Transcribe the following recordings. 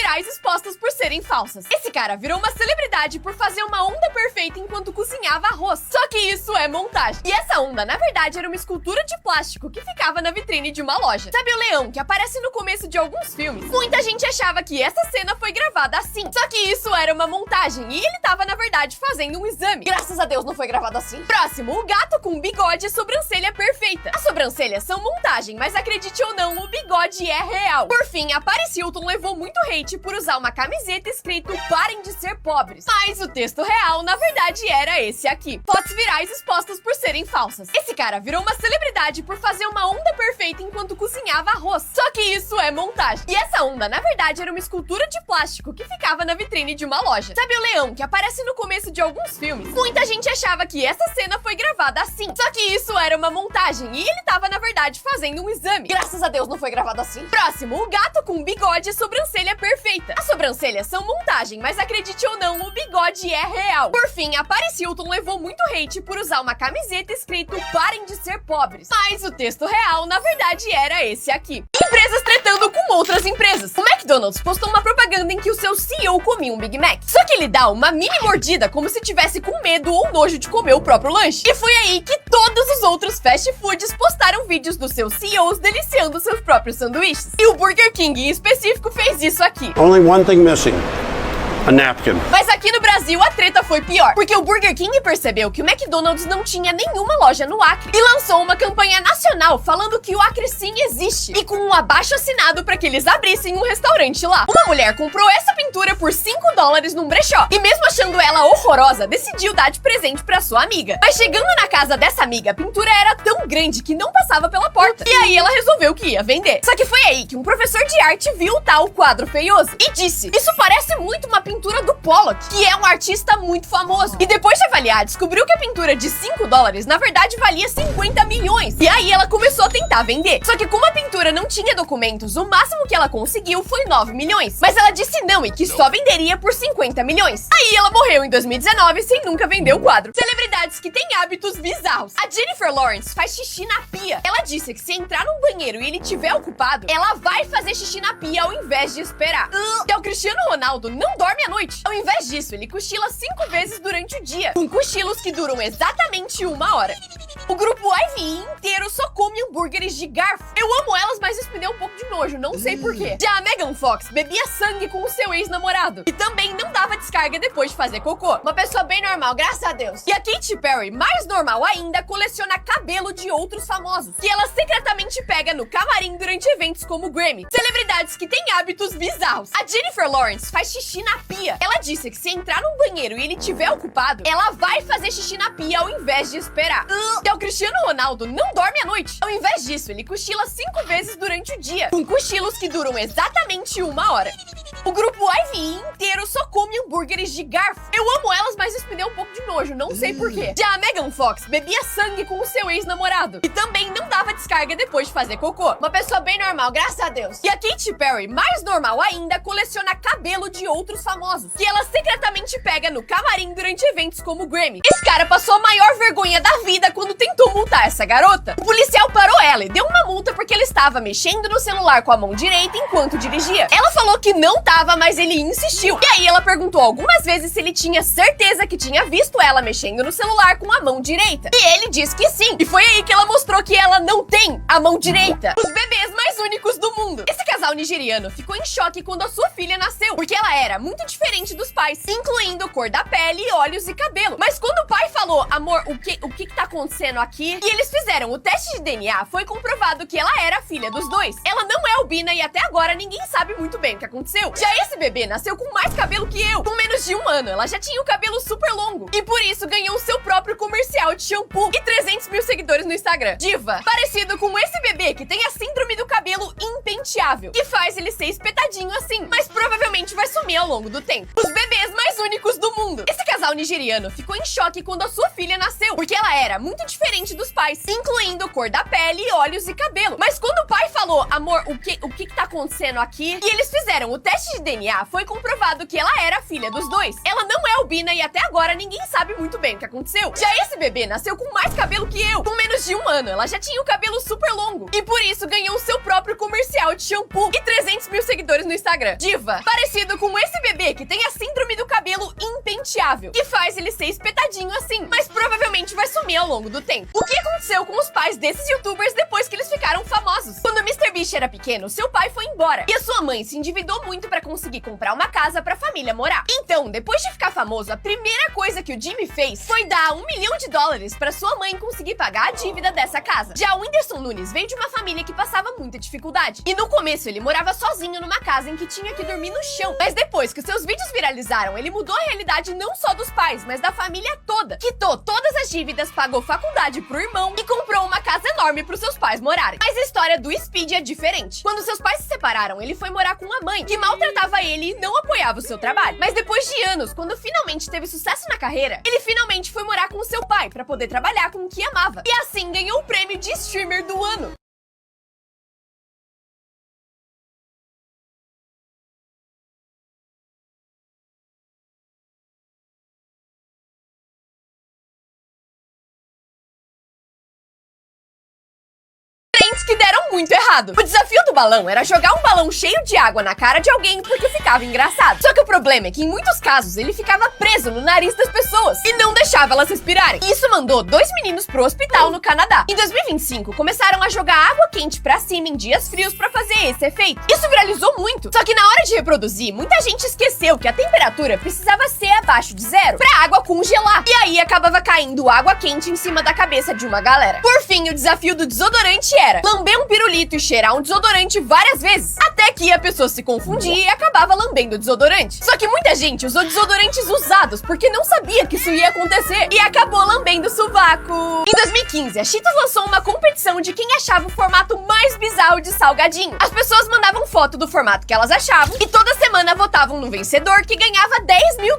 virais expostas por serem falsas. Esse cara virou uma celebridade por fazer uma onda perfeita enquanto cozinhava arroz. Só que isso é montagem. E essa onda, na verdade, era uma escultura de plástico que ficava na vitrine de uma loja. Sabe o leão que aparece no começo de alguns filmes? Muita gente achava que essa cena foi gravada assim. Só que isso era uma montagem e ele tava, na verdade, fazendo um exame. Graças a Deus não foi gravado assim. Próximo, o gato com bigode e sobrancelha perfeita. As sobrancelhas são montagem, mas acredite ou não, o bigode é real. Por fim, a Paris Hilton levou muito hate por usar uma camiseta escrito "Parem de ser pobres". Mas o texto real, na verdade, era esse aqui. Fotos virais expostas por serem falsas. Esse cara virou uma celebridade por fazer uma onda perfeita enquanto cozinhava arroz. Só que isso é montagem. E essa onda, na verdade, era uma escultura de plástico que ficava na vitrine de uma loja. Sabe o leão que aparece no começo de alguns filmes? Muita gente achava que essa cena foi gravada assim. Só que isso era uma montagem e ele tava, na verdade, fazendo um exame. Graças a Deus não foi gravado assim. Próximo, o gato com bigode e sobrancelha perfeita. As sobrancelhas são montagem, mas acredite ou não, o bigode é real. Por fim, a Paris Hilton levou muito hate por usar uma camiseta escrito "Parem de ser pobres". Mas o texto real, na verdade, era esse aqui. Empresas tretando com outras empresas. O McDonald's postou uma propaganda em que o seu CEO comia um Big Mac. Só que ele dá uma mini mordida como se tivesse com medo ou nojo de comer o próprio lanche. E foi aí que todos os outros fast foods postaram vídeos dos seus CEOs deliciando seus próprios sanduíches. E o Burger King em específico fez isso aqui. Only one thing missing. A napkin. Mas aqui no Brasil a treta foi pior, porque o Burger King percebeu que o McDonald's não tinha nenhuma loja no Acre e lançou uma campanha nacional falando que o Acre sim existe e com um abaixo-assinado para que eles abrissem um restaurante lá. Uma mulher comprou essa pintura por $5 num brechó e mesmo achando ela horrorosa, decidiu dar de presente para sua amiga. Mas chegando na casa dessa amiga, a pintura era tão grande que não passava pela porta. E aí ela resolveu que ia vender. Só que foi aí que um professor de arte viu o tal quadro feioso e disse: "Isso parece muito uma pintura do Pollock, que é um artista muito famoso". E depois de avaliar, descobriu que a pintura de $5 na verdade valia 50 milhões. E aí ela começou a tentar vender. Só que como a pintura não tinha documentos, o máximo que ela conseguiu foi 9 milhões. Mas ela disse não e que só venderia por 50 milhões. Aí ela morreu em 2019 sem nunca vender o quadro. Celebridades que têm hábitos bizarros. A Jennifer Lawrence faz xixi na pia. Ela disse que se entrar num banheiro e ele estiver ocupado, ela vai fazer xixi na pia ao invés de esperar. E o Cristiano Ronaldo não dorme à noite. Ao invés disso, ele cochila 5 vezes durante o dia, com cochilos que duram exatamente 1 hora. O grupo IVE inteiro só come hambúrgueres de garfo. Eu amo elas, mas isso me deu um pouco de nojo, não sei porquê. Já a Megan Fox bebia sangue com o seu ex-namorado e também não dava descarga depois de fazer cocô. Uma pessoa bem normal, graças a Deus. E a Katy Perry, mais normal ainda, coleciona cabelo de outros famosos, que ela secretamente pega no camarim durante eventos como o Grammy. Celebridades que têm hábitos bizarros. A Jennifer Lawrence faz xixi na pia. Ela disse que se entrar num banheiro e ele estiver ocupado, ela vai fazer xixi na pia ao invés de esperar. E o Cristiano Ronaldo não dorme à noite. Ao invés disso, ele cochila 5 vezes durante o dia, com cochilos que duram exatamente 1 hora. O grupo IVE inteiro só come hambúrgueres de garfo. Eu amo elas, mas isso me deu um pouco de nojo, não sei porquê. Já a Megan Fox bebia sangue com o seu ex-namorado e também não dava descarga depois de fazer cocô. Uma pessoa bem normal, graças a Deus. E a Katy Perry, mais normal ainda, coleciona cabelo de outros famosos, que ela secretamente pega no camarim durante eventos como o Grammy. Esse cara passou a maior vergonha da vida quando tentou multar essa garota. O policial parou ela e deu uma multa porque ela estava mexendo no celular com a mão direita enquanto dirigia. Ela falou que não tava, mas ele insistiu. E aí ela perguntou algumas vezes se ele tinha certeza que tinha visto ela mexendo no celular com a mão direita. E ele disse que sim. E foi aí que ela mostrou que ela não tem a mão direita. Os bebês mais únicos do mundo. Esse casal nigeriano ficou em choque quando a sua filha nasceu, porque ela era muito diferente dos pais, incluindo cor da pele, olhos e cabelo. Mas quando o pai falou: "Amor, o que tá acontecendo aqui?", e eles fizeram o teste de DNA, foi comprovado que ela era a filha dos dois. Ela não é albina e até agora ninguém sabe muito bem o que aconteceu. Já esse bebê nasceu com mais cabelo que eu. Com menos de 1 ano, ela já tinha o cabelo super longo e por isso ganhou o seu próprio comercial de shampoo e 300 mil seguidores no Instagram. Diva, parecido com esse bebê que tem a síndrome do cabelo impenteável, que faz ele ser espetadinho assim, mas provavelmente vai sumir ao longo do tempo. Os bebês mais únicos do mundo. Esse casal nigeriano ficou em choque quando a sua filha nasceu, porque ela era muito diferente dos pais, incluindo cor da pele, olhos e cabelo. Mas quando o pai falou, amor, o que tá acontecendo aqui? E eles fizeram o teste de DNA, foi comprovado que ela era a filha dos dois. Ela não é albina e até agora ninguém sabe muito bem o que aconteceu. Já esse bebê nasceu com mais cabelo que eu. Com menos de 1 ano, ela já tinha o cabelo super longo. E por isso ganhou o seu próprio comercial de shampoo e 300 mil seguidores no Instagram. Diva, parecido com esse bebê que tem a síndrome do cabelo impenteável, que faz ele ser espetadinho assim, mas provavelmente vai sumir ao longo do tempo. O que aconteceu com os pais desses youtubers depois que eles ficaram famosos? Quando o MrBeast era pequeno, seu pai foi embora e a sua mãe se endividou muito pra conseguir comprar uma casa pra família morar. Então, depois de ficar famoso, a primeira coisa que o Jimmy fez foi dar $1 milhão pra sua mãe conseguir pagar a dívida dessa casa. Já o Whindersson Nunes veio de uma família que passava muita dificuldade. E no começo ele morava sozinho numa casa em que tinha que dormir no chão. Mas depois que seus vídeos viralizaram, ele mudou a realidade não só dos pais, mas da família toda. Quitou todas as dívidas, pagou faculdade pro irmão e comprou uma casa enorme pros seus pais morarem. Mas a história do Speed é diferente. Quando seus pais se separaram, ele foi morar com uma mãe que maltratava ele e não apoiava o seu trabalho. Mas depois de anos, quando finalmente teve sucesso na carreira, ele finalmente foi morar com o seu pai pra poder trabalhar com o que amava. E assim ganhou o prêmio de streamer do ano. Que deram muito errado. O desafio do balão era jogar um balão cheio de água na cara de alguém porque ficava engraçado. Só que o problema é que em muitos casos ele ficava preso no nariz das pessoas e não deixava elas respirarem. E isso mandou 2 meninos pro hospital no Canadá. Em 2025, começaram a jogar água quente pra cima em dias frios pra fazer esse efeito. Isso viralizou muito. Só que na hora de reproduzir, muita gente esqueceu que a temperatura precisava ser abaixo de 0 pra água congelar. E aí acabava caindo água quente em cima da cabeça de uma galera. Por fim, o desafio do desodorante era lamber um pirulito e cheirar um desodorante várias vezes, até que a pessoa se confundia e acabava lambendo o desodorante. Só que muita gente usou desodorantes usados porque não sabia que isso ia acontecer e acabou lambendo o sovaco. Em 2015, a Cheetos lançou uma competição de quem achava o formato mais bizarro de salgadinho. As pessoas mandavam foto do formato que elas achavam e toda semana votavam no vencedor, que ganhava $10 mil.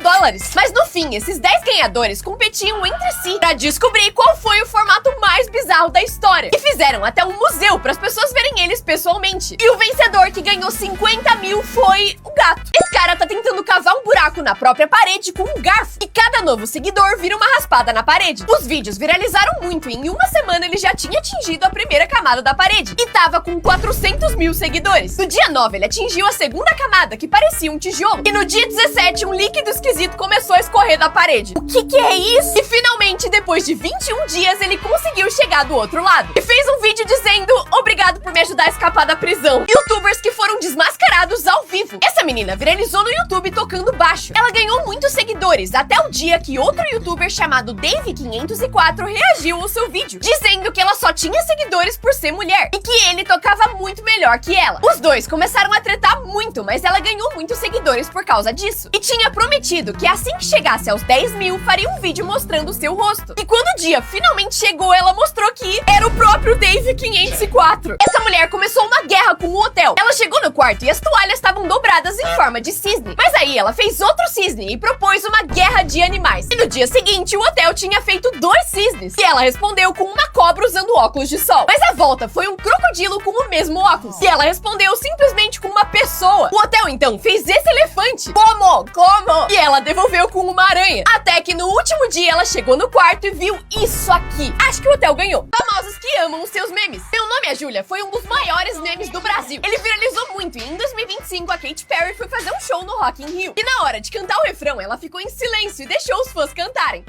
Mas no fim, esses 10 ganhadores competiam entre si pra descobrir qual foi o formato mais bizarro da história. E fizeram até um museu para as pessoas verem eles pessoalmente. E o vencedor que ganhou 50 mil foi o gato. Esse cara tá tentando cavar um buraco na própria parede com um garfo. E cada novo seguidor vira uma raspada na parede. Os vídeos viralizaram muito e em uma semana ele já tinha atingido a primeira camada da parede. E tava com 400 mil seguidores. No dia 9, ele atingiu a segunda camada, que parecia um tijolo. E no dia 17, um líquido esquisito começou a escorrer da parede. O que é isso? E finalmente, depois de 21 dias, ele conseguiu chegar do outro lado. E fez um vídeo dizendo: obrigado por me ajudar a escapar da prisão. Youtubers que foram desmascarados ao vivo. Essa menina viralizou no YouTube tocando baixo. Ela ganhou muitos seguidores, até o dia que outro youtuber chamado Dave504 reagiu ao seu vídeo, dizendo que ela só tinha seguidores por ser mulher e que ele tocava muito melhor que ela. Os dois começaram a tretar muito, mas ela ganhou muitos seguidores por causa disso. E tinha prometido que assim que chegasse aos 10 mil, faria um vídeo mostrando o seu rosto. E quando o dia finalmente chegou, ela mostrou que era o próprio Dave504. Essa mulher começou uma guerra com o hotel. Ela chegou no quarto e as toalhas estavam dobradas em forma de cisne. Mas aí ela fez outro cisne e propôs uma guerra de animais. E no dia seguinte, o hotel tinha feito 2 cisnes. E ela respondeu com uma cobra usando óculos de sol. Mas a volta foi um crocodilo com o mesmo óculos. E ela respondeu simplesmente com uma pessoa. O hotel então fez esse elefante. Como? E ela devolveu com uma aranha. Até que no último dia ela chegou no quarto e viu isso aqui. Acho que o hotel ganhou. Famosos que amam os seus memes. Meu nome é Júlia foi um dos maiores memes do Brasil. Ele viralizou muito e em 2025 a Katy Perry foi fazer um show no Rock in Rio. E na hora de cantar o refrão, ela ficou em silêncio e deixou os fãs cantarem.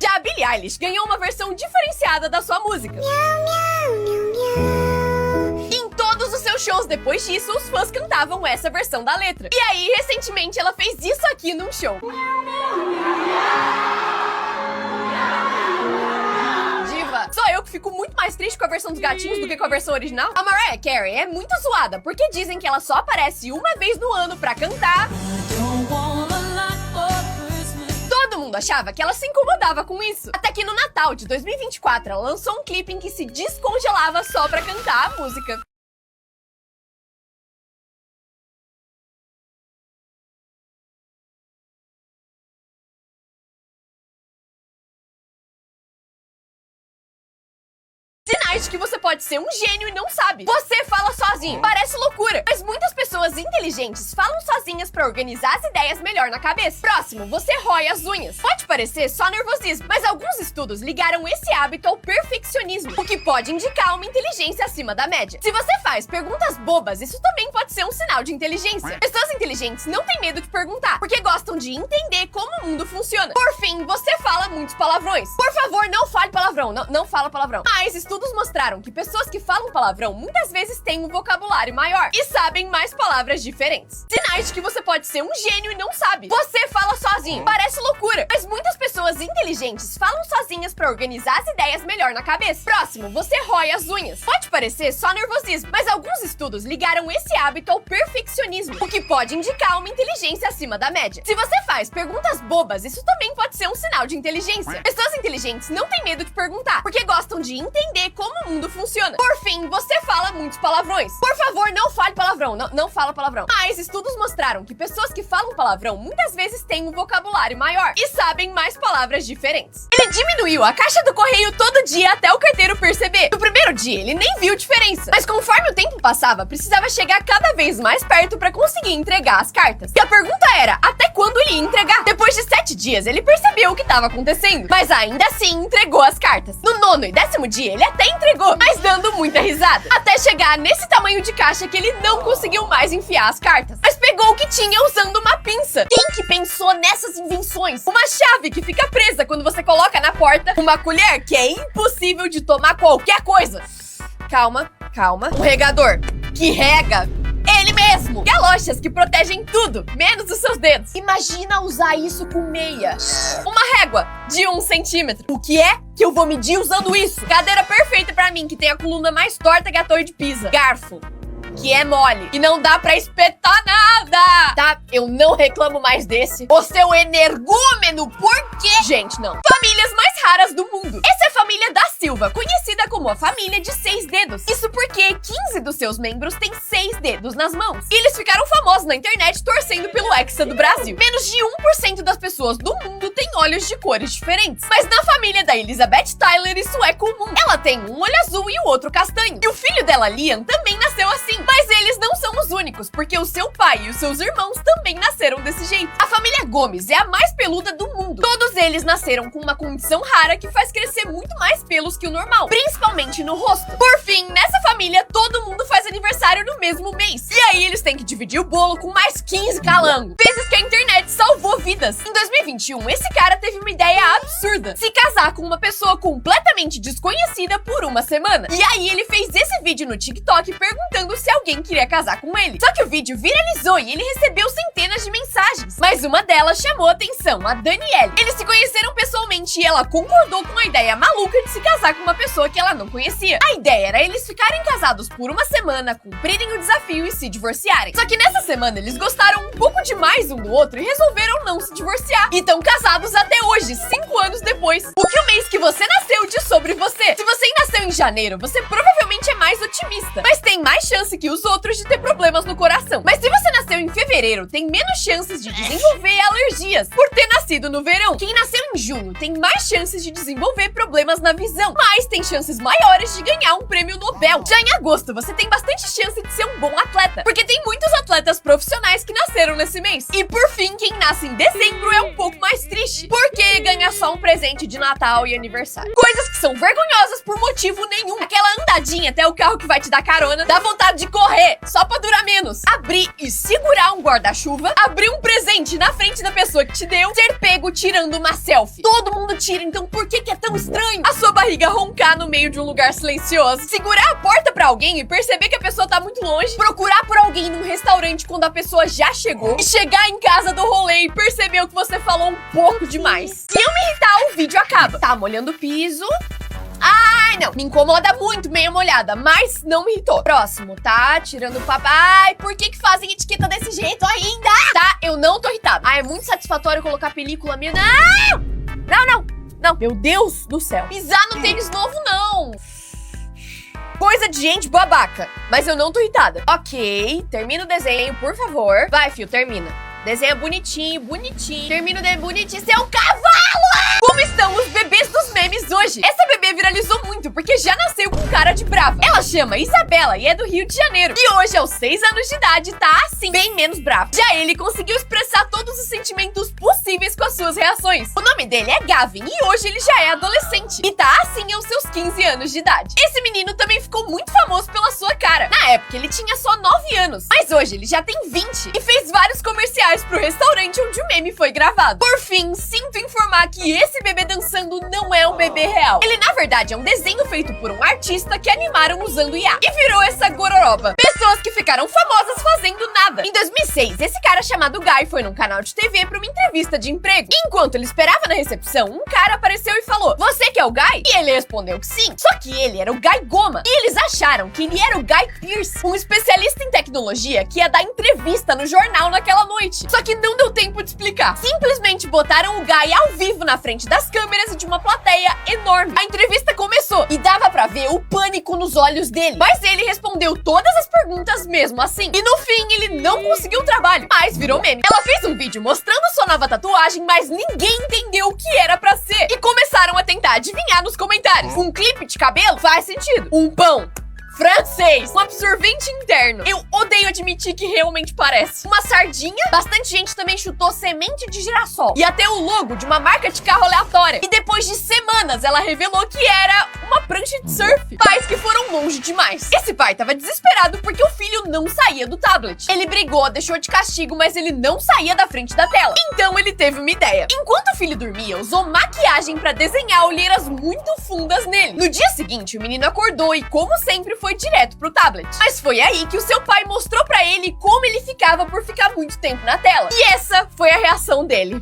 Já a Billie Eilish ganhou uma versão diferenciada da sua música. E em todos os seus shows depois disso, os fãs cantavam essa versão da letra. E aí, recentemente, ela fez isso aqui num show. Só eu que fico muito mais triste com a versão dos gatinhos do que com a versão original. A Mariah Carey é muito zoada, porque dizem que ela só aparece uma vez no ano pra cantar. Todo mundo achava que ela se incomodava com isso. Até que no Natal de 2024, ela lançou um clipe em que se descongelava só pra cantar a música. Sinais de que você pode ser um gênio e não sabe. Você fala sozinho. Parece loucura, mas muitas pessoas inteligentes falam sozinhas pra organizar as ideias melhor na cabeça. Próximo, você rói as unhas. Pode parecer só nervosismo, mas alguns estudos ligaram esse hábito ao perfeccionismo, o que pode indicar uma inteligência acima da média. Se você faz perguntas bobas, isso também pode ser um sinal de inteligência. Pessoas inteligentes não têm medo de perguntar, porque gostam de entender como o mundo funciona. Por fim, você fala muitos palavrões. Por favor, não fale palavrão. Não fala palavrão. Mas estudos mostraram que pessoas que falam palavrão muitas vezes têm um vocabulário maior e sabem mais palavras diferentes. Sinais de que você pode ser um gênio e não sabe. Você fala sozinho. Parece loucura, mas muitas pessoas inteligentes falam sozinhas pra organizar as ideias melhor na cabeça. Próximo, você rói as unhas. Pode parecer só nervosismo, mas alguns estudos ligaram esse hábito ao perfeccionismo, o que pode indicar uma inteligência acima da média. Se você faz perguntas bobas, isso também pode ser um sinal de inteligência. Pessoas inteligentes não têm medo de perguntar, porque gostam de entender como o mundo funciona. Por fim, você fala muitos palavrões. Por favor, não fale palavrão. Não fala palavrão. Mas estudos mostraram que pessoas que falam palavrão muitas vezes têm um vocabulário maior e sabem mais palavras diferentes. Ele diminuiu a caixa do correio todo dia até o carteiro perceber. No primeiro dia, ele nem viu diferença. Mas conforme o tempo passava, precisava chegar cada vez mais perto para conseguir entregar as cartas. E a pergunta era, até quando ele ia entregar? Depois de 7 dias, ele percebeu o que estava acontecendo, mas ainda assim entregou as cartas. No 9º e 10º dia, ele até entregou, mas dando muita risada. Até chegar nesse tamanho de caixa que ele não conseguiu mais enfiar as cartas, mas pegou o que tinha usando uma pinça. Quem que pensou nessas invenções? Uma chave que fica presa quando você coloca na porta, uma colher que é impossível de tomar qualquer coisa. Calma. Um regador que rega ele mesmo. Galochas que protegem tudo, menos os seus dedos. Imagina usar isso com meia. Uma régua de 1 centímetro. O que é que eu vou medir usando isso? Cadeira perfeita pra mim, que tem a coluna mais torta que a Torre de Pisa. Garfo, que é mole e não dá pra espetar nada. Tá, eu não reclamo mais desse. O seu energúmeno, por quê? Gente, não. Famílias mais raras do mundo. Essa é a família da Silva, conhecida como a família de 6 dedos. Isso porque 15 dos seus membros têm 6 dedos nas mãos. E eles ficaram famosos na internet torcendo pelo Hexa do Brasil. Menos de 1% das pessoas do mundo têm olhos de cores diferentes. Mas na família da Elizabeth Tyler isso é comum. Ela tem um olho azul e o outro castanho. E o filho dela, Liam, também nasceu assim. Mas eles não são os únicos, porque o seu pai e os seus irmãos também nasceram desse jeito. A família Gomes é a mais peluda do mundo. Todos eles nasceram com uma condição rara que faz crescer muito mais pelos que o normal, principalmente no rosto. Por fim, nessa família, todo mundo faz aniversário no mesmo mês. E aí eles têm que dividir o bolo com mais 15 calangos. Vezes que a internet salvou vidas. Em 2021, esse cara teve uma ideia absurda: se casar com uma pessoa completamente desconhecida por uma semana. E aí ele fez esse vídeo no TikTok perguntando se alguém queria casar com ele. Só que o vídeo viralizou e ele recebeu centenas de mensagens. Mas uma delas chamou a atenção, a Danielle. Eles se conheceram pessoalmente e ela concordou com a ideia maluca de se casar com uma pessoa que ela não conhecia. A ideia era eles ficarem casados por uma semana, cumprirem o desafio e se divorciarem. Só que nessa semana eles gostaram um pouco demais um do outro e resolveram não se divorciar. E estão casados até hoje, 5 anos depois. O que o mês que você nasceu diz sobre você? Se você nasceu em janeiro, você provavelmente é mais otimista, mas tem mais chance que os outros de ter problemas no coração. Mas se você nasceu em fevereiro, tem menos chances de desenvolver alergias por ter nascido no verão. Quem nasceu em junho tem mais chances de desenvolver problemas na visão, mas tem chances maiores de ganhar um prêmio Nobel. Já em agosto, você tem bastante chance de ser um bom atleta, porque tem muitos atletas profissionais que nasceram nesse mês. E por fim, quem nasce em dezembro é um pouco mais triste, porque ganha só um presente de Natal e aniversário. Coisas que são vergonhosas por motivo nenhum. Aquela andadinha até o carro que vai te dar carona, dá vontade de correr, só pra durar menos. Abrir e segurar um guarda-chuva, abrir um presente na frente da pessoa que te deu, ser pego tirando uma selfie. Todo mundo tira, então por que é tão estranho? A sua barriga roncar no meio de um lugar silencioso, segurar a porta pra alguém e perceber que a pessoa tá muito longe, procurar por alguém num restaurante quando a pessoa já chegou, e chegar em casa do rolê e perceber que você falou um pouco demais. Se eu me irritar, o vídeo acaba. Tá molhando o piso. Ai, não. Me incomoda muito meia molhada, mas não me irritou. Próximo, tá? Tirando o papo. Ai, por que fazem etiqueta desse jeito ainda? Tá, eu não tô irritada. Ai, é muito satisfatório colocar película minha. Não. Meu Deus do céu. Pisar no tênis novo, não. Coisa de gente babaca. Mas eu não tô irritada. Ok, termina o desenho, por favor. Vai, fio, termina. Desenha bonitinho. Termina o desenho bonitinho. Seu cavalo! Como estão os bebês dos memes hoje? Essa bebê viralizou muito porque já nasceu com cara de brava. Ela chama Isabela e é do Rio de Janeiro. E hoje, aos 6 anos de idade, tá assim, bem menos bravo. Já ele conseguiu expressar todos os sentimentos possíveis com as suas reações. O nome dele é Gavin e hoje ele já é adolescente. E tá assim aos seus 15 anos de idade. Esse menino também ficou muito famoso pela sua cara. Na época, ele tinha só 9 anos. Mas hoje ele já tem 20 e fez vários comerciais pro restaurante onde o meme foi gravado. Por fim, sinto informar que esse bebê dançando não é um bebê real. Ele, na verdade, é um desenho feito por um artista que animaram usando IA. E virou essa gororoba. Pessoas que ficaram famosas fazendo nada. Em 2006, esse cara chamado Guy foi num canal de TV pra uma entrevista de emprego. E enquanto ele esperava na recepção, um cara apareceu e falou: "Você que é o Guy?" E ele respondeu que sim. Só que ele era o Guy Goma. E eles acharam que ele era o Guy Pearce, um especialista em tecnologia que ia dar entrevista no jornal naquela noite. Só que não deu tempo de explicar. Simplesmente botaram o Guy ao vivo na frente das câmeras e de uma plateia enorme. A entrevista começou e dava pra ver o pânico nos olhos dele. Mas ele respondeu todas as perguntas mesmo assim. E no fim, ele não conseguiu o trabalho, mas virou meme. Ela fez um vídeo mostrando sua nova tatuagem, mas ninguém entendeu o que era pra ser. E começaram a tentar adivinhar nos comentários. Um clipe de cabelo? Faz sentido. Um pão francês, um absorvente interno. Eu odeio admitir que realmente parece. Uma sardinha, bastante gente também chutou semente de girassol. E até o logo de uma marca de carro aleatória. E depois de semanas, ela revelou que era uma prancha de surf. Pais que foram longe demais. Esse pai tava desesperado porque o filho não saía do tablet. Ele brigou, deixou de castigo, mas ele não saía da frente da tela. Então ele teve uma ideia. Enquanto o filho dormia, usou maquiagem pra desenhar olheiras muito fundas nele. No dia seguinte, o menino acordou e, como sempre, foi direto pro tablet. Mas foi aí que o seu pai mostrou pra ele como ele ficava por ficar muito tempo na tela. E essa foi a reação dele.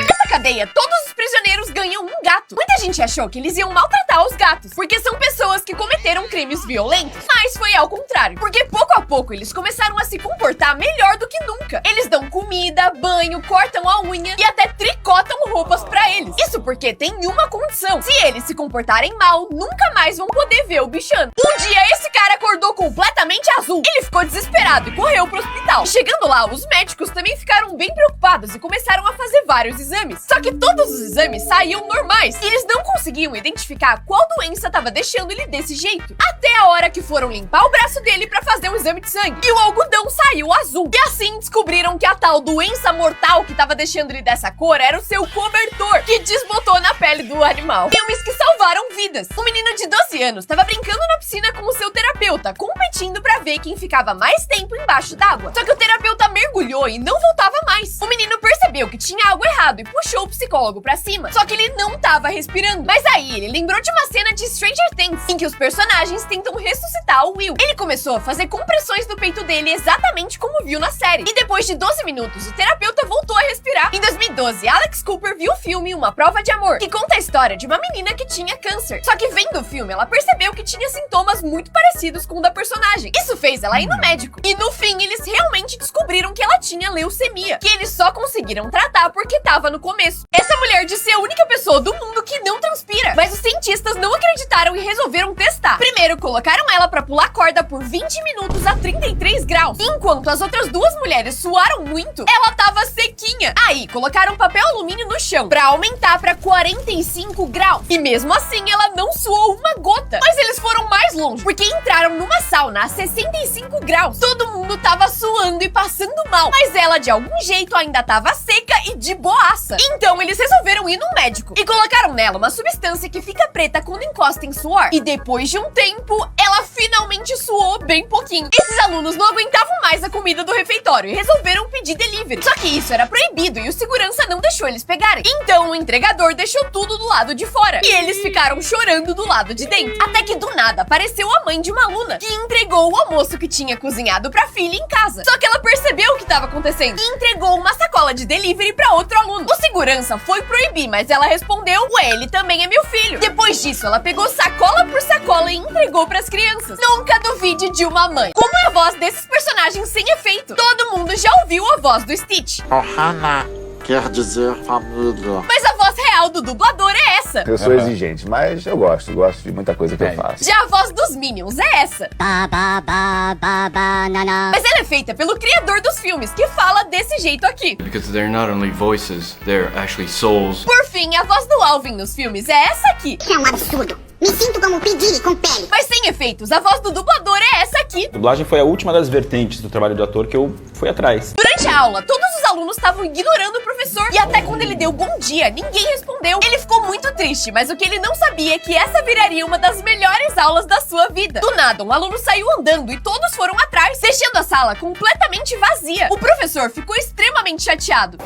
Nessa cadeia, todos os prisioneiros ganham um gato. Muita gente achou que eles iam maltratar os gatos, porque são pessoas que cometeram crimes violentos. Mas foi ao contrário, porque pouco a pouco eles começaram a se comportar melhor do que nunca. Eles dão comida, banho, cortam a unha e até tricotam roupas pra eles. Isso porque tem uma condição: se eles se comportarem mal, nunca mais vão poder ver o bichano. Um dia, esse cara acordou completamente azul. Ele ficou desesperado e correu pro hospital. E chegando lá, os médicos também ficaram bem preocupados e começaram a fazer vários exames. Só que todos os exames saíam normais e eles não conseguiam identificar qual doença tava deixando ele desse jeito. Até a hora que foram limpar o braço dele pra fazer um exame de sangue e o algodão saiu azul. E assim descobriram que a tal doença mortal que tava deixando ele dessa cor era o seu cobertor, que desbotou na pele do animal. Filmes que salvaram vidas. Um menino de 12 anos estava brincando na piscina com o seu terapeuta, competindo pra ver quem ficava mais tempo embaixo d'água. Só que o terapeuta mergulhou e não voltava mais. O menino percebeu que tinha algo errado e puxou o psicólogo pra cima. Só que ele não tava respirando. Mas aí ele lembrou de uma cena de Stranger Things, em que os personagens tentam ressuscitar o Will. Ele começou a fazer compressões no peito dele exatamente como viu na série. E depois de 12 minutos, o terapeuta voltou a respirar. Em 2012, Alex Cooper viu o filme Uma Prova de Amor, que conta a história de uma menina que tinha câncer. Só que vendo o filme, ela percebeu que tinha sintomas muito parecidos com o da personagem. Isso fez ela ir no médico. E no fim, eles realmente descobriram que ela tinha leucemia, que eles só conseguiram tratar porque tava no começo. Essa mulher disse ser a única pessoa do mundo que não transpira, mas os cientistas não acreditaram e resolveram testar. Primeiro, colocaram ela pra pular corda por 20 minutos a 33 graus. Enquanto as outras duas mulheres suaram muito, ela tava sequinha. Aí, colocaram papel alumínio no chão pra aumentar pra 45 graus. E mesmo assim, ela não suou uma gota. Mas eles foram mais longe, porque entraram numa sauna a 65 graus. Todo mundo tava suando e passando mal, mas ela, de algum jeito, ainda tava seca e de boaça. Então, eles resolveram ir num médico e colocaram nela uma substância que fica preta quando encosta em suor. E depois de um tempo, ela finalmente suou bem pouquinho. Esses alunos não aguentavam mais a comida do refeitório e resolveram pedir delivery. Só que isso era proibido e o segurança não deixou eles pegarem. Então, o entregador deixou tudo do lado de fora e eles ficaram chorando do lado de dentro. Até que do nada apareceu a mãe de uma aluna que entregou o almoço que tinha cozinhado pra filha em casa. Só que ela percebeu o que estava acontecendo e entregou uma sacola de delivery pra outro aluno. O segurança foi proibir, mas ela respondeu: "Ué, ele também é meu filho." Depois disso, ela pegou sacola por sacola e entregou pras crianças. Nunca duvide de uma mãe. Como é a voz desses personagens sem efeito? Todo mundo já ouviu a voz do Stitch. Ohana quer dizer família. Mas a voz real do dublador é essa. Eu sou exigente, mas eu gosto de muita coisa que eu faço. Já a voz dos Minions é essa. Ba ba ba ba banana. Mas ela é feita pelo criador dos filmes, que fala desse jeito aqui. Because they're not only voices, they're actually souls. Por fim, a voz do Alvin nos filmes é essa aqui. Isso é um absurdo. Me sinto como um pidgey com pele. Mas sem efeitos, a voz do dublador é essa aqui. Dublagem foi a última das vertentes do trabalho de ator que eu fui atrás. Durante a aula, todos os alunos estavam ignorando o professor e até quando ele deu bom dia, ninguém respondeu. Ele ficou muito triste, mas o que ele não sabia é que essa viraria uma das melhores aulas da sua vida. Do nada, um aluno saiu andando e todos foram atrás, deixando a sala completamente vazia. O professor ficou extremamente chateado.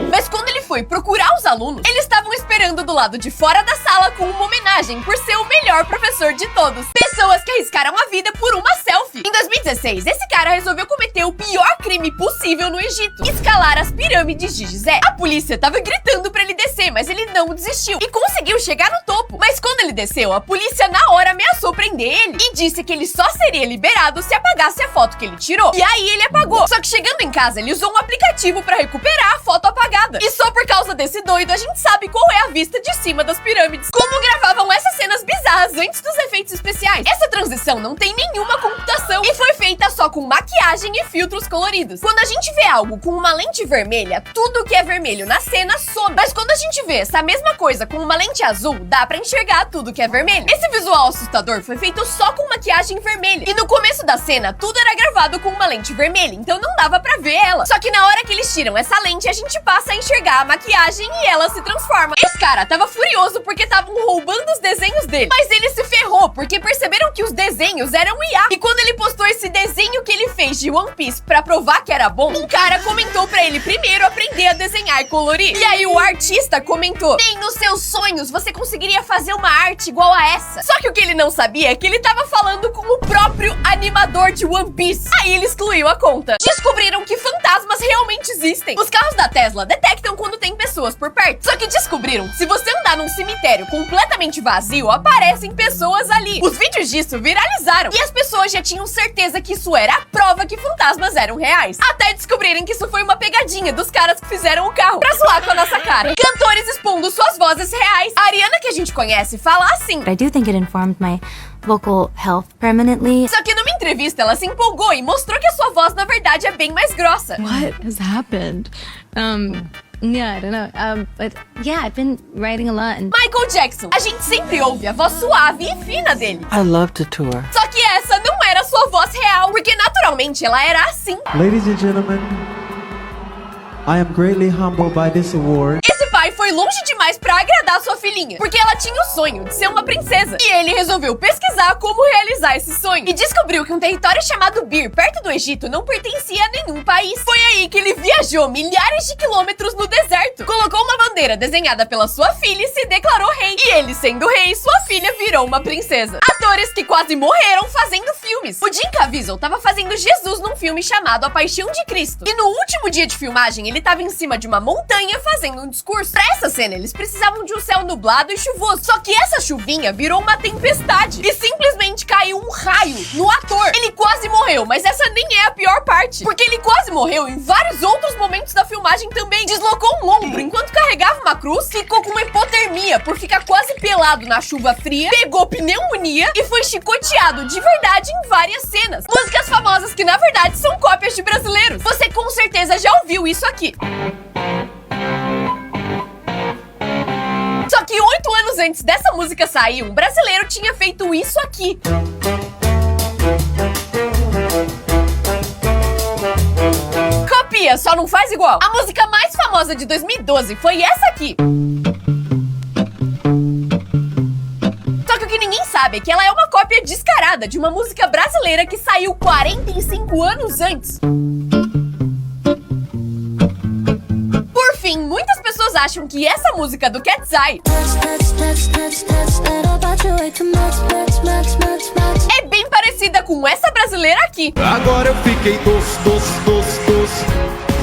Mas quando ele foi procurar os alunos, eles estavam esperando do lado de fora da sala com uma homenagem por ser o melhor professor de todos. Pessoas que arriscaram a vida por uma selfie. Em 2016, esse cara resolveu cometer o pior crime possível no Egito: escalar as pirâmides de Gizé. A polícia tava gritando pra ele descer, mas ele não desistiu e conseguiu chegar no topo. Mas quando ele desceu, a polícia na hora ameaçou prender ele e disse que ele só seria liberado se apagasse a foto que ele tirou. E aí ele apagou. Só que chegando em casa, ele usou um aplicativo pra recuperar a foto apagada. E só por causa desse doido, a gente sabe qual é a vista de cima das pirâmides. Como gravavam essas cenas bizarras antes dos efeitos especiais. Essa transição não tem nenhuma computação e foi feita só com maquiagem e filtros coloridos. Quando a gente vê algo com uma lente vermelha, tudo que é vermelho na cena some. Mas quando a gente vê essa mesma coisa com uma lente azul, dá pra enxergar tudo que é vermelho. Esse visual assustador foi feito só com maquiagem vermelha. E no começo da cena, tudo era gravado com uma lente vermelha, então não dava pra ver ela. Só que na hora que eles tiram essa lente, a gente passa a enxergar a maquiagem e ela se transforma. Esse cara tava furioso porque estavam roubando os desenhos dele. Mas ele se ferrou, porque perceberam que os desenhos eram IA. E quando ele postou esse desenho que ele fez de One Piece pra provar que era bom, um cara comentou pra ele primeiro aprender a desenhar e colorir. E aí o artista comentou: nem nos seus sonhos você conseguiria fazer uma arte igual a essa. Só que o que ele não sabia é que ele tava falando com o próprio animador de One Piece. Aí ele excluiu a conta. Descobriram que fantasmas realmente existem. Os carros da Tesla detectam quando tem pessoas por perto. Só que descobriram que se você andar num cemitério completamente vazio, aparecem pessoas ali. Os vídeos disso viralizaram e as pessoas já tinham certeza que isso era a prova que fantasmas eram reais. Até descobrirem que isso foi uma pegadinha dos caras que fizeram o carro pra zoar com a nossa cara. Cantores expondo suas vozes reais. A Ariana, que a gente conhece, fala assim. I do think it informed my vocal health permanently. Só que numa entrevista ela se empolgou e mostrou que a sua voz na verdade é bem mais grossa. What has happened? Yeah, I don't know. But yeah, I've been writing a lot. And Michael Jackson. A gente sempre ouve a voz suave e fina dele. I love to tour. Só que essa não era sua voz real, porque naturalmente ela era assim. Ladies and gentlemen, I am greatly humbled by this award. Esse pai foi longe demais pra agradar sua filhinha, porque ela tinha o sonho de ser uma princesa. E ele resolveu pesquisar como realizar esse sonho. E descobriu que um território chamado Bir, perto do Egito, não pertencia a nenhum país. Foi aí que ele viajou milhares de quilômetros no deserto. Colocou uma bandeira desenhada pela sua filha e se declarou rei. E ele, sendo rei, sua filha virou uma princesa. Atores que quase morreram fazendo filmes. O Jim Caviezel tava fazendo Jesus num filme chamado A Paixão de Cristo. E no último dia de filmagem, ele tava em cima de uma montanha fazendo um discurso. Pra essa cena, eles precisavam de um céu nublado e chuvoso. Só que essa chuvinha virou uma tempestade e simplesmente caiu um raio no ator. Ele quase morreu, mas essa nem é a pior parte, porque ele quase morreu em vários outros momentos da filmagem também. Deslocou um ombro enquanto carregava uma cruz, ficou com uma hipotermia por ficar quase pelado na chuva fria, pegou pneumonia e foi chicoteado de verdade em várias cenas. Músicas famosas que na verdade são cópias de brasileiros. Você com certeza já ouviu isso aqui. Só que 8 anos antes dessa música sair, um brasileiro tinha feito isso aqui. Copia, só não faz igual. A música mais famosa de 2012 foi essa aqui. Só que o que ninguém sabe é que ela é uma cópia descarada de uma música brasileira que saiu 45 anos antes. Por fim, muitas pessoas acham que essa música do Cat's Eye é bem parecida com essa brasileira aqui. Agora eu fiquei doce.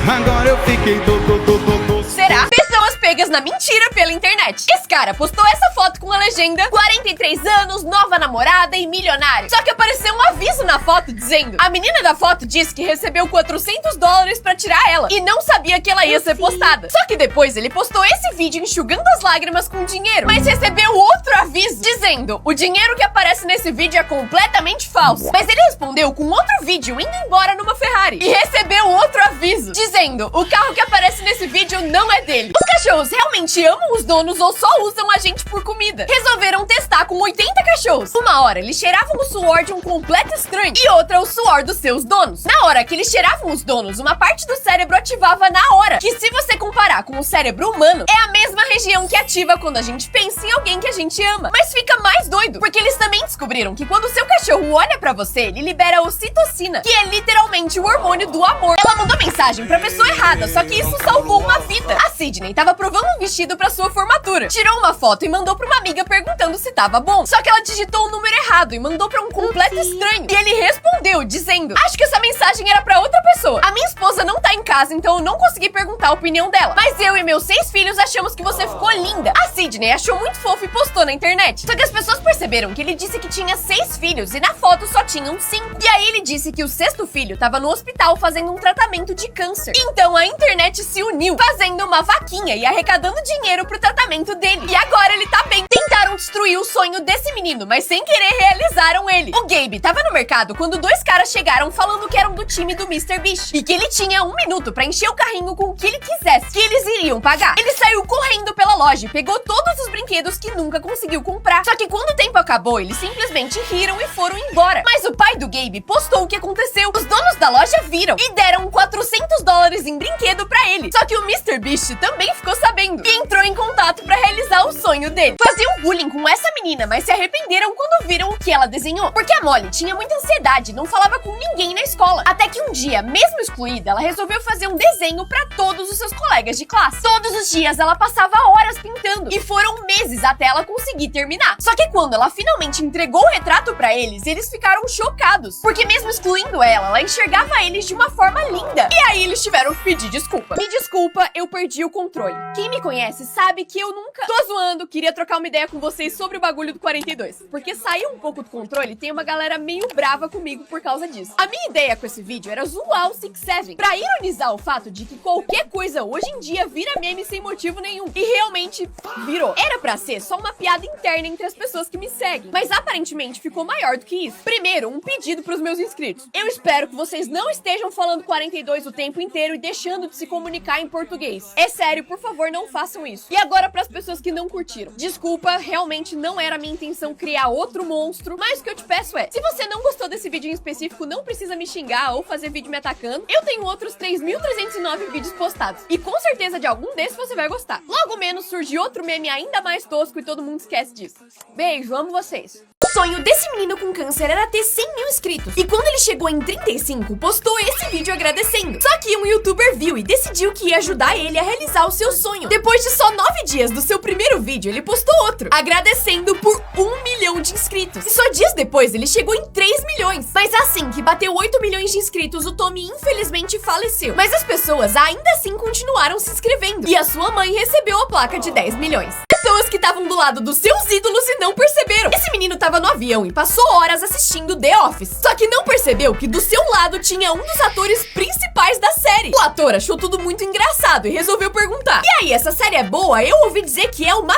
Agora eu fiquei doce. Será? Pessoas pegas espalhadas na mentira pela internet. Esse cara postou essa foto com a legenda 43 anos, nova namorada e milionário. Só que apareceu um aviso na foto dizendo: a menina da foto disse que recebeu $400 pra tirar ela e não sabia que ela ia ser postada. Só que depois ele postou esse vídeo enxugando as lágrimas com dinheiro, mas recebeu outro aviso dizendo: o dinheiro que aparece nesse vídeo é completamente falso. Mas ele respondeu com outro vídeo indo embora numa Ferrari e recebeu outro aviso dizendo: o carro que aparece nesse vídeo não é dele. Os cachorros realmente amam os donos ou só usam a gente por comida? Resolveram testar com 80 cachorros. Uma hora eles cheiravam o suor de um completo estranho e outra o suor dos seus donos. Na hora que eles cheiravam os donos, uma parte do cérebro ativava na hora, que se você comparar com o cérebro humano, é a mesma região que ativa quando a gente pensa em alguém que a gente ama. Mas fica mais doido, porque eles também descobriram que quando o seu cachorro olha pra você, ele libera ocitocina, que é literalmente o hormônio do amor. Ela mandou mensagem pra pessoa errada, só que isso salvou uma vida. A Sydney tava provando um vestido pra sua formatura, tirou uma foto e mandou pra uma amiga perguntando se tava bom. Só que ela digitou o número errado e mandou pra um completo estranho. E ele respondeu dizendo: acho que essa mensagem era pra outra pessoa. A minha esposa não tá em casa, então eu não consegui perguntar a opinião dela. Mas eu e meus 6 filhos achamos que você ficou linda. A Sydney achou muito fofo e postou na internet. Só que as pessoas perceberam que ele disse que tinha 6 filhos e na foto só tinham 5. E aí ele disse que o 6º filho tava no hospital fazendo um tratamento de câncer. Então a internet se uniu, fazendo uma vaquinha e arrecadando dinheiro pro tratamento dele. E agora ele tá bem. Tentaram destruir o sonho desse menino, mas sem querer realizaram ele. O Gabe tava no mercado quando 2 caras chegaram falando que eram do time do MrBeast e que ele tinha 1 minuto pra encher o carrinho com o que ele quisesse, que eles iriam pagar. Ele saiu correndo pela loja e pegou todos os brinquedos que nunca conseguiu comprar. Só que quando o tempo acabou, eles simplesmente riram e foram embora. Mas o pai do Gabe postou o que aconteceu. Os donos da loja viram e deram $400 em brinquedo pra ele. Só que o MrBeast também ficou sabendo e entrou em contato pra realizar o sonho dele. Faziam bullying com essa menina, mas se arrependeram quando viram o que ela desenhou. Porque a Molly tinha muita ansiedade, não falava com ninguém na escola. Até que um dia, mesmo excluída, ela resolveu fazer um desenho pra todos os seus colegas de classe. Todos os dias ela passava horas pintando e foram meses até ela conseguir terminar. Só que quando ela finalmente entregou o retrato pra eles, eles ficaram chocados. Porque mesmo excluindo ela enxergava eles de uma forma linda. E aí eles tiveram que pedir desculpa. Me desculpa, eu perdi o controle. Quem me conhece sabe que eu nunca... Tô zoando, queria trocar uma ideia com vocês sobre o bagulho do 42. Porque saiu um pouco do controle e tem uma galera meio brava comigo por causa disso. A minha ideia com esse vídeo era zoar o 6ix7ine, pra ironizar o fato de que qualquer coisa hoje em dia vira meme sem motivo nenhum. E realmente virou. Era pra ser só uma piada interna entre as pessoas que me seguem, mas aparentemente ficou maior do que isso. Primeiro, um pedido pros meus inscritos. Eu espero que vocês não estejam falando 42 o tempo inteiro e deixando de se comunicar em português. É sério, por favor, não façam isso. E agora pras pessoas que não curtiram. Desculpa, realmente não era minha intenção criar outro monstro, mas o que eu te peço é, se você não gostou desse vídeo em específico, não precisa me xingar ou fazer vídeo me atacando. Eu tenho outros 3.309 vídeos postados e com certeza de algum desses você vai gostar. Logo menos surge outro meme ainda mais tosco e todo mundo esquece disso. Beijo, amo vocês. O sonho desse menino com câncer era ter 100 mil inscritos. E quando ele chegou em 35, postou esse vídeo agradecendo. Só que um youtuber viu e decidiu que ia ajudar ele a realizar o seu sonho. Depois de só 9 dias do seu primeiro vídeo, ele postou outro, agradecendo por 1 milhão de inscritos. E só dias depois, ele chegou em 3 milhões. Mas assim que bateu 8 milhões de inscritos, o Tommy infelizmente faleceu. Mas as pessoas ainda assim continuaram se inscrevendo. E a sua mãe recebeu a placa de 10 milhões. Pessoas que estavam do lado dos seus ídolos e não perceberam. Esse menino tava no avião e passou horas assistindo The Office. Só que não percebeu que do seu lado tinha um dos atores principais da série. O ator achou tudo muito engraçado e resolveu perguntar: e aí, essa série é boa? Eu ouvi dizer que é uma...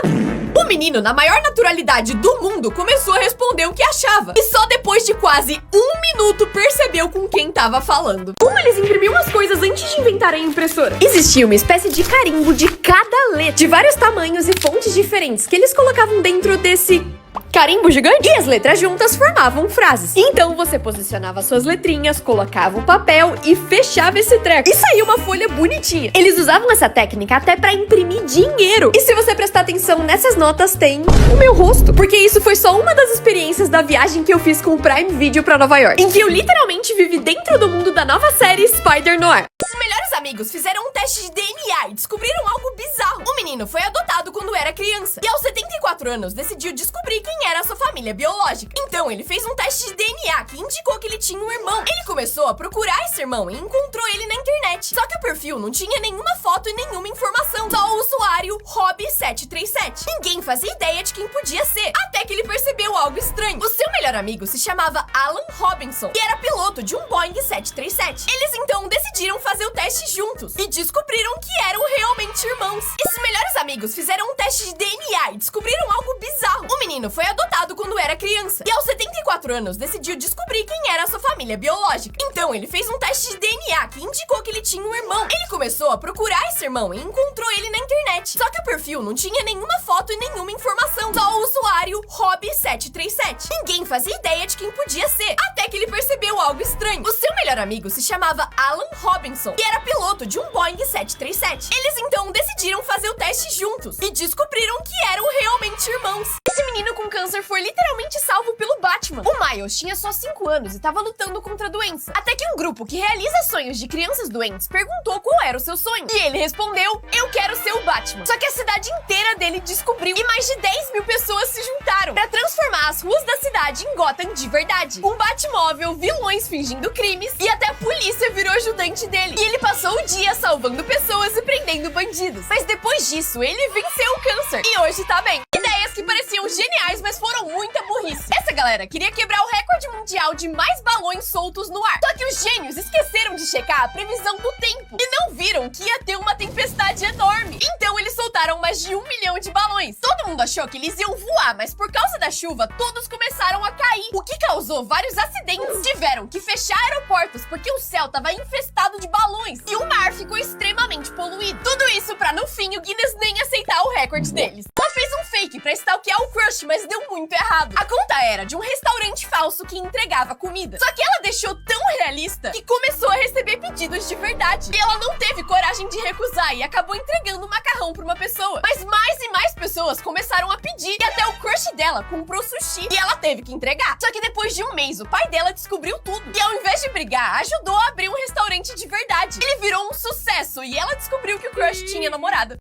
O menino, na maior naturalidade do mundo, começou a responder o que achava. E só depois de quase 1 minuto percebeu com quem tava falando. Como eles imprimiam as coisas antes de inventarem a impressora? Existia uma espécie de carimbo de cada letra, de vários tamanhos e fontes diferentes, que eles colocavam dentro desse... carimbo gigante? E as letras juntas formavam frases. Então você posicionava suas letrinhas, colocava o papel e fechava esse treco. E saiu uma folha bonitinha. Eles usavam essa técnica até pra imprimir dinheiro. E se você prestar atenção nessas notas, tem o meu rosto. Porque isso foi só uma das experiências da viagem que eu fiz com o Prime Video pra Nova York, em que eu literalmente vivi dentro do mundo da nova série Spider-Noir. Os melhores amigos fizeram um teste de DNA e descobriram algo bizarro. O menino foi adotado quando era criança. E aos 74 anos decidiu descobrir quem quem era a sua família biológica. Então ele fez um teste de DNA que indicou que ele tinha um irmão. Ele começou a procurar esse irmão e encontrou ele na internet. Só que o perfil não tinha nenhuma foto e nenhuma informação. Só o usuário Hobby737. Ninguém fazia ideia de quem podia ser, até que ele percebeu algo estranho. O seu melhor amigo se chamava Alan Robinson e era piloto de um Boeing 737. Eles então decidiram fazer o teste juntos e descobriram que eram realmente irmãos. Esses melhores amigos fizeram um teste de DNA e descobriram algo bizarro. O menino foi adotado quando era criança e aos 74 anos decidiu descobrir quem era a sua família biológica. Então ele fez um teste de DNA que indicou que ele tinha um irmão. Ele começou a procurar esse irmão e encontrou ele na internet. Só que o perfil não tinha nenhuma foto e nenhuma informação. Só o usuário Hobby737. Ninguém fazia ideia de quem podia ser, até que ele percebeu algo estranho. O seu melhor amigo se chamava Alan Robinson e era piloto de um Boeing 737. Eles então decidiram fazer o teste juntos e descobriram que eram realmente irmãos. Esse menino com câncer foi literalmente salvo pelo Batman. O Miles tinha só 5 anos e estava lutando contra a doença, até que um grupo que realiza sonhos de crianças doentes perguntou qual era o seu sonho. E ele respondeu: eu quero ser o Batman. Só que a cidade inteira dele descobriu e mais de 10 mil pessoas se juntaram para transformar as ruas da cidade em Gotham de verdade. Um Batmóvel, vilões fingindo crimes e até a polícia virou ajudante dele. E ele passou o dia salvando pessoas e prendendo bandidos. Mas depois disso, ele venceu o câncer e hoje tá bem. Ideias que pareciam geniais, mas foram muita burrice. Essa galera queria quebrar o recorde mundial de mais balões soltos no ar. Só que os gênios esqueceram de checar a previsão do tempo e não viram que ia ter uma tempestade enorme. Então eles soltaram mais de 1 milhão de balões. Todo mundo achou que eles iam voar, mas por causa da chuva, todos começaram a cair, o que causou vários acidentes. Tiveram que fechar aeroportos porque o céu tava infestado de balões e o mar ficou extremamente poluído. Tudo isso pra no fim o Guinness nem aceitar o recorde deles. Ela fez um fake pra stalkear o crush, mas deu muito errado. A conta era de um restaurante falso que entregava comida. Só que ela deixou tão realista que começou a receber pedidos de verdade. E ela não teve coragem de recusar e acabou entregando um macarrão pra uma pessoa. Mas mais e mais pessoas começaram a pedir e até o crush dela comprou sushi e ela teve que entregar. Só que depois de um mês, o pai dela descobriu tudo e ao invés de brigar, ajudou a abrir um restaurante de verdade. Ele virou um sucesso e ela descobriu que o crush tinha namorada.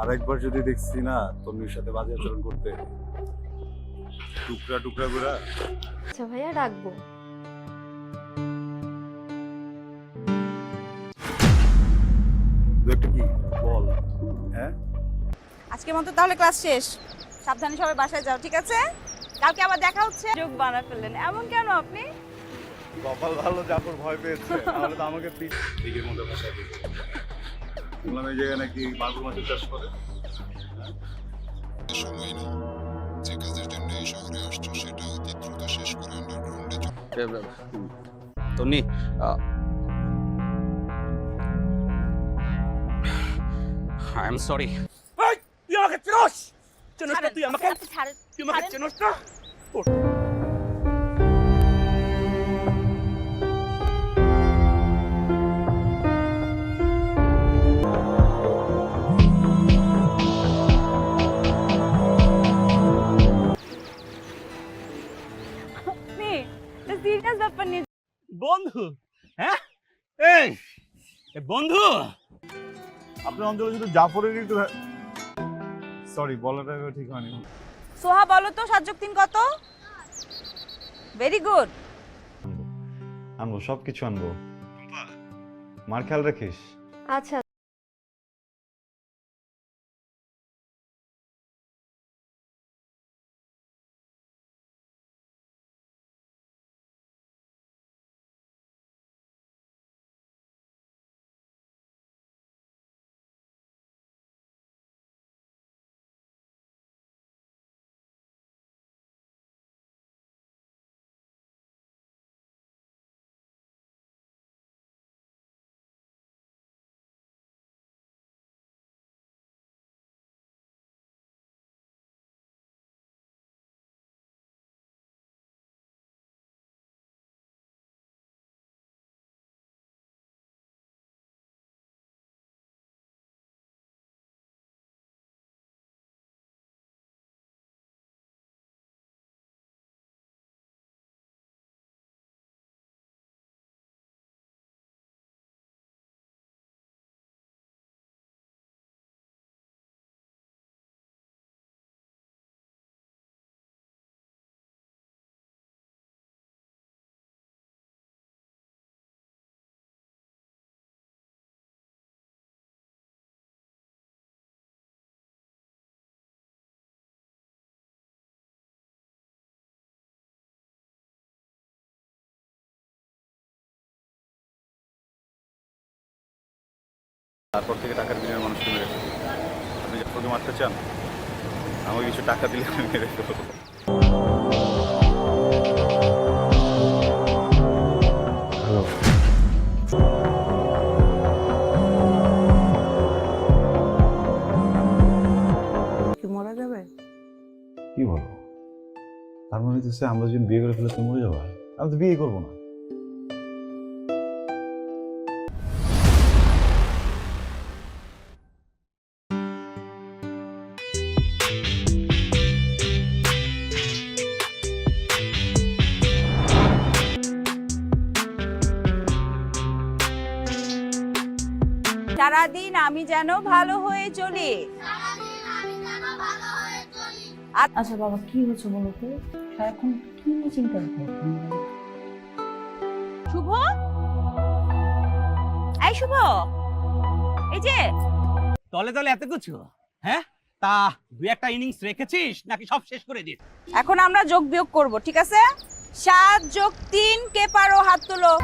আরেকবার যদি দেখছি না তন্মীর সাথে বাজে আচরণ করতে টুকরা টুকরা করে আচ্ছা ভাইয়া রাখবো। দু একটা কি বল হ্যাঁ আজকের মতো তাহলে ক্লাস শেষ। সাবধানে সবাই বাসায় যাও, ঠিক আছে? কালকে আবার দেখা হচ্ছে। যোগ বানা ফেললেন, এমন কেন আপনি? কপাল ভালো জাফর ভয় পেয়েছে তাহলে তো আমাকে দিকের মধ্যে ভাষা দিত শুনলাম এই জায়গায় নাকি মাগুর মাছের চাষ করে সময় নেই যে কাজের জন্য এই শহরে আসছো সেটা অতি দ্রুত শেষ করে আন্ডারগ্রাউন্ডে তন্নি আই এম সরি। তুই আমাকে চিনোস? চিনোস না তুই আমাকে? তুই আমাকে চিনোস না? সিরিয়াস ব্যাপার নিয়ে বন্ধু, হ্যাঁ এই বন্ধু আপনার অঞ্চলে শুধু জাফরেরই তো সরি বলাটা ঠিক হয়নি সোহা বলো তো 7 যোগ 3 কত? Very good. আনবো সব কিছু আনবো মার খেয়াল রাখিস আচ্ছা তারপর থেকে টাকার বিনিময়ে মানুষকে মেরে ফেলবো। আপনি যখন মারতে চান আমাকে কিছু টাকা দিলে আমি মেরে ফেলবো। কি মরা যাবে? কি বলো? তার মানে হচ্ছে আমরা যদি বিয়ে করে ফেলে তুমি মরে যাবো? আমি তো বিয়ে করবো না। সারাদিন আমি যেন ভালো হয়ে চলি। আচ্ছা বাবা, কি হয়েছে বলো তো? সারাক্ষণ কি নিয়ে চিন্তা করো? শুভ, এই শুভ, এই যে দলে দলে এত কিছু, হ্যাঁ? তা 2-1টা ইনিংস রেখেছিস নাকি সব শেষ করে দিস? এখন আমরা যোগ বিয়োগ করব, ঠিক আছে? 7 যোগ 3 কে পারো হাত তোলো।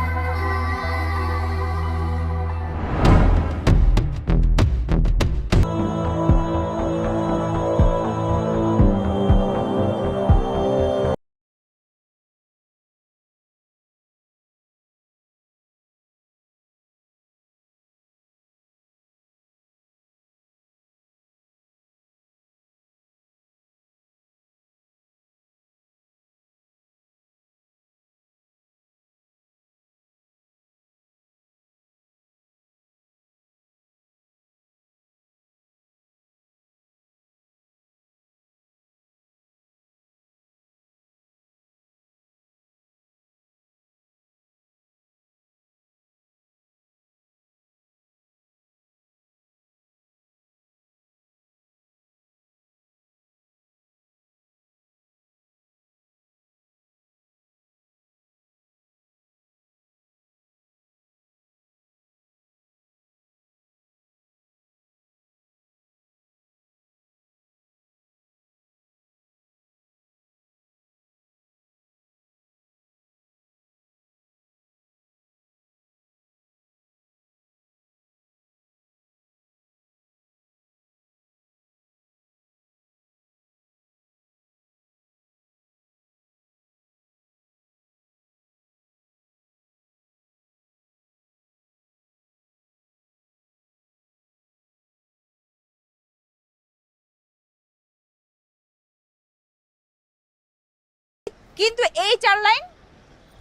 কিন্তু এই 4 লাইন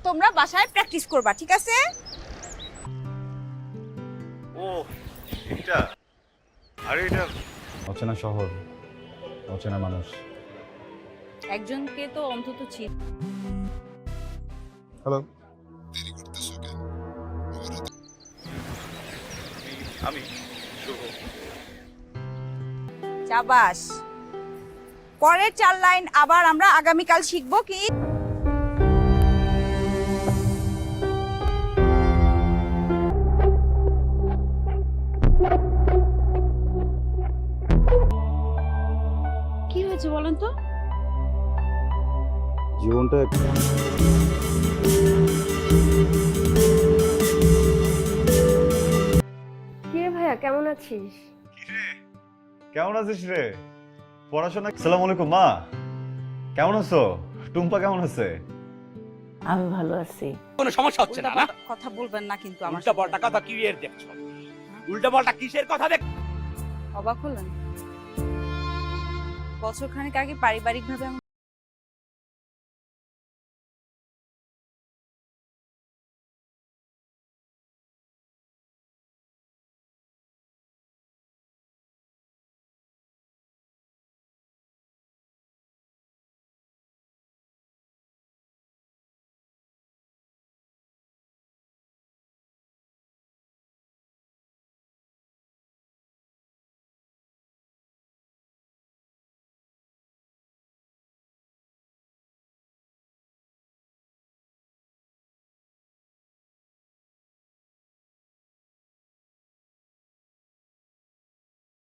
তোমরা বাসায় প্র্যাকটিস করবা, ঠিক আছে? ও এটা, আরে এটা অচেনা শহর, অচেনা মানুষ। একজনকে তো অন্তত চিন। হ্যালো, দেরি করতেছো কেন? আমি শুভ। শাবাশ। পরের 4 লাইন আবার আমরা আগামীকাল শিখবো। কি কি হয়েছে বলেন তো? জীবনটা কে ভাইয়া, কেমন আছিস? কেমন আছিস রে? পড়াশোনা? আসসালামু আলাইকুম মা, কেমন আছো? টুম্পা কেমন আছে? আমি ভালো আছি। কোনো সমস্যা হচ্ছে না না? কথা বলবেন না কিন্তু আমার উল্টা পাল্টা কথা কি এর দেখছো? উল্টা পাল্টা কিসের কথা দেখ? অবাক হলেন? বছরখানেক আগে পারিবারিকভাবে আমি